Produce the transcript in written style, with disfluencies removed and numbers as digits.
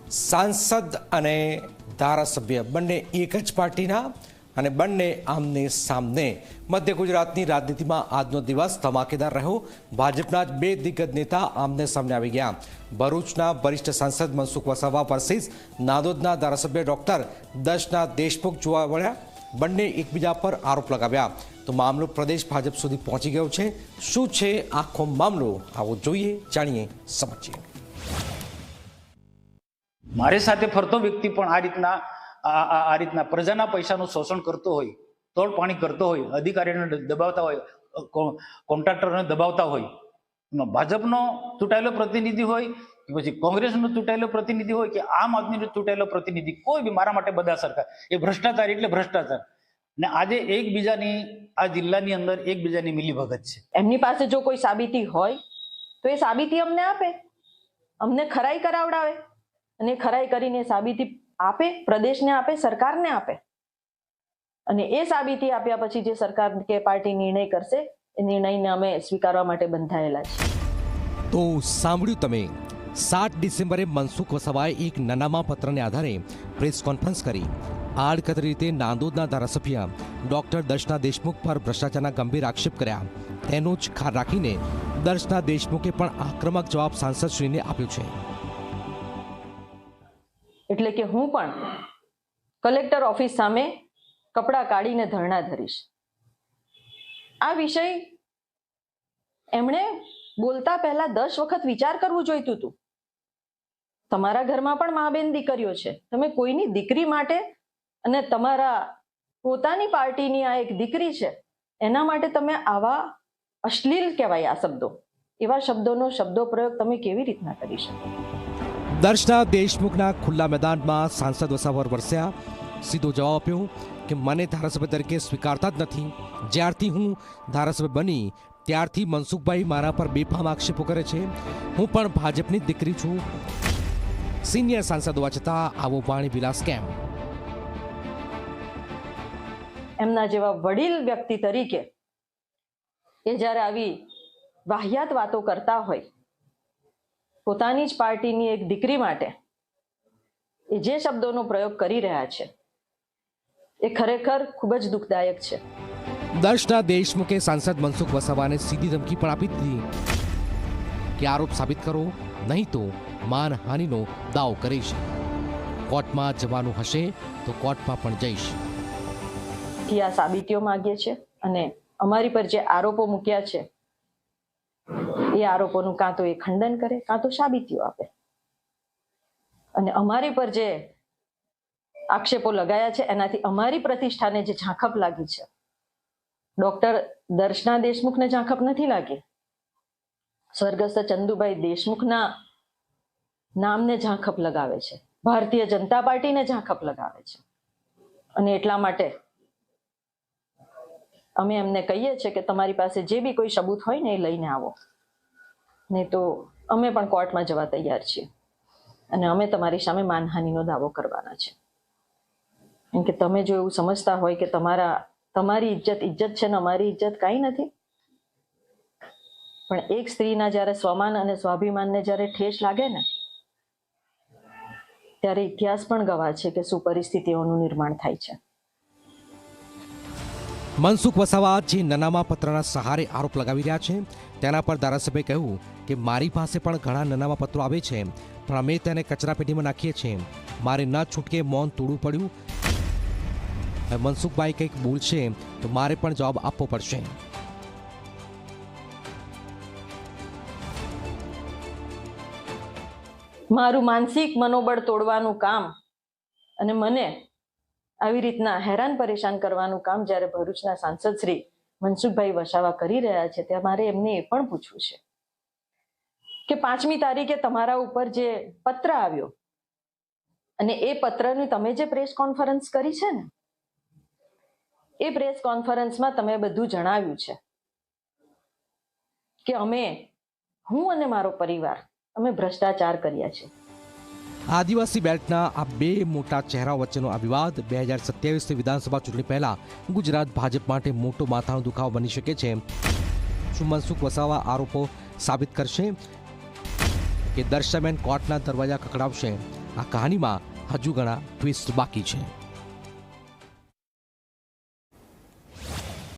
सांसद અને ધારાસભ્ય બંને એક જ પાર્ટીના અને બંને આમને સામને મધ્ય ગુજરાતની રાજનીતિમાં આજનો દિવસ ધમાકેદાર રહ્યો। ભાજપના જ બે દિગ્ગજ નેતા આમને સામને આવી ગયા। ભરૂચના વરિષ્ઠ સાંસદ મનસુખ વસાવા વર્સિસ નાદોદના ધારાસભ્ય ડોક્ટર દર્શના દેશમુખ જોવા મળ્યા। બંને એકબીજા પર આરોપ લગાવ્યા તો મામલો પ્રદેશ ભાજપ સુધી પહોંચી ગયો છે। શું છે આખો મામલો, આવો જોઈએ, જાણીએ, સમજીએ। મારી સાથે ફરતો વ્યક્તિ પણ આ રીતના પ્રજાના પૈસાનું શોષણ કરતો હોય, તોડ પાણી કરતો હોય, અધિકારીઓને દબાવતા હોય, કોન્ટ્રાક્ટરોને દબાવતા હોય, ભાજપનો ચૂંટાયેલો પ્રતિનિધિ હોય કે પછી કોંગ્રેસનો ચૂંટાયેલો પ્રતિનિધિ હોય કે આમ આદમીનો ચૂંટાયેલો પ્રતિનિધિ, કોઈ બી મારા માટે બધા સરકાર એ ભ્રષ્ટાચાર એટલે ભ્રષ્ટાચાર। ને આજે એકબીજાની આ જિલ્લાની અંદર એકબીજાની મિલીભગત છે। એમની પાસે જો કોઈ સાબિતી હોય તો એ સાબિતી અમને આપે, અમને ખરાઈ કરાવડાવે અને ખરાઈ કરીને સાબિતી આપે, પ્રદેશને આપે, સરકારને આપે અને એ સાબિતી આપ્યા પછી જે સરકાર કે પાર્ટી નિર્ણય કરશે એ નિર્ણયને અમે સ્વીકારવા માટે બંધાયેલા છે। તો સાંભળ્યું તમે, 7 ડિસેમ્બરે મનસુખ વસાવાએ એક નાનામા પત્રને આધારે પ્રેસ કોન્ફરન્સ કરી આડકતરી રીતે નાંદોદના ધારાસભ્ય ડોક્ટર દર્શના દેશમુખ પર ભ્રષ્ટાચારના ગંભીર આક્ષેપ કર્યા। તેનો જ ખાર રાખીને દર્શના દેશમુખે પણ આક્રમક જવાબ સાંસદશ્રીને આપ્યો છે। એટલે કે હું પણ કલેક્ટર ઓફિસ સામે કપડાં કાઢીને ધરણા ધરીશ। આ વિષય એમણે બોલતા પહેલા 10 વખત વિચાર કરવું જોઈતું હતું। તમારા ઘરમાં પણ મા બેન દીકરીઓ છે, તમે કોઈની દીકરી માટે અને તમારા પોતાની પાર્ટીની આ એક દીકરી છે એના માટે તમે આવા અશ્લીલ કહેવાય આ શબ્દો, એવા શબ્દોનો શબ્દો પ્રયોગ તમે કેવી રીતના કરી શકો? દર્શના દેશમુખના ખુલ્લા મેદાનમાં સાંસદ વસાવા વરસ્યા। સીધો જવાબ આપ્યો કે મને ધારાસભ્ય તરીકે સ્વીકારતા જ નથી। જ્યારથી હું ધારાસભ્ય બની ત્યારથી મનસુખભાઈ મારા પર બેફામ આક્ષેપો કરે છે। હું પણ ભાજપની જ દીકરી છું। સિનિયર સાંસદ હોવા છતાં આવો વાણી વિલાસ કેમ? એમના જેવા વડીલ વ્યક્તિ તરીકે એ જ્યારે આવી વાહિયાત વાતો કરતા હોય પોતાની જ પાર્ટીની એક દીકરી માટે એ જે શબ્દોનો પ્રયોગ કરી રહ્યા છે એ ખરેખર ખૂબ જ દુઃખદાયક છે। દર્શના દેશમુખે સાંસદ મનસુખ વસાવાને સીધી ધમકી પણ આપી દીધી કે આરોપ સાબિત કરો, નહીં તો માનહાનિનો દાવો કરીશ। કોર્ટમાં જવાનું હશે તો કોર્ટમાં પણ જઈશ। આ સાબિતીઓ માંગીએ છે અને અમારી પર જે આરોપો મૂક્યા છે એ આરોપોનું કાં તો એ ખંડન કરે કાં તો સાબિતીઓ આપે અને અમારી પર જે આક્ષેપો લગાયા છે એનાથી અમારી પ્રતિષ્ઠાને જે ઝાંખપ લાગી છે, ડોક્ટર દર્શના દેશમુખને ઝાંખપ નથી લાગી, સ્વર્ગસ્થ ચંદુભાઈ દેશમુખના નામને ઝાંખપ લગાવે છે, ભારતીય જનતા પાર્ટીને ઝાંખપ લગાવે છે અને એટલા માટે અમે એમને કહીએ છીએ કે તમારી પાસે જે બી કોઈ સબૂત હોય ને એ લઈને આવો, નહીં તો અમે પણ કોર્ટમાં જવા તૈયાર છીએ અને અમે તમારી સામે માનહાનિનો દાવો કરવાના છે। કેમ કે તમે જો એવું સમજતા હોય કે તમારી ઇજ્જત છે ને અમારી ઇજ્જત કાંઈ નથી, પણ એક સ્ત્રીના જ્યારે સ્વમાન અને સ્વાભિમાનને જ્યારે ઠેસ લાગે ને ત્યારે ઇતિહાસ પણ ગવાહ છે કે શું પરિસ્થિતિઓનું નિર્માણ થાય છે। મનસુખ વસાવા જે નાનામા પત્રના સહારે આરોપ લગાવી રહ્યા છે તેના પર ધારાસભ્યએ કહ્યું કે મારી પાસે પણ ઘણા નાનામા પત્રો આવે છે પણ અમે તેને કચરાપેટીમાં નાખીએ છીએ। મારે ન છૂટકે મૌન તોડવું પડ્યું। મનસુખભાઈ કંઈક બોલશે તો મારે પણ જવાબ આપવો પડશે। મારું માનસિક મનોબળ તોડવાનું કામ અને મને આવી રીતના હેરાન પરેશાન કરવાનું કામ જ્યારે ભરૂચના સાંસદ શ્રી મનસુખભાઈ વસાવા કરી રહ્યા છે ત્યાં મારે એમને એ પણ પૂછવું છે કે 5મી તારીખે તમારા ઉપર જે પત્ર આવ્યો અને એ પત્રની તમે જે પ્રેસ કોન્ફરન્સ કરી છે ને એ પ્રેસ કોન્ફરન્સમાં તમે બધું જણાવ્યું છે કે હું અને મારો પરિવાર અમે ભ્રષ્ટાચાર કર્યા છે। આદિવાસી બેલ્ટના આ બે મોટા ચહેરાઓ વચ્ચેનો આ વિવાદ 2027ની વિધાનસભા ચૂંટણી પહેલા ગુજરાત ભાજપ માટે મોટો માથાનો દુખાવો બની શકે છે। શું મનસુખ વસાવા આરોપો સાબિત કરશે કે દર્શનાબેન કોર્ટના દરવાજા ખખડાવશે આ કહાનીમાં હજુ ઘણા ટ્વિસ્ટ બાકી છે.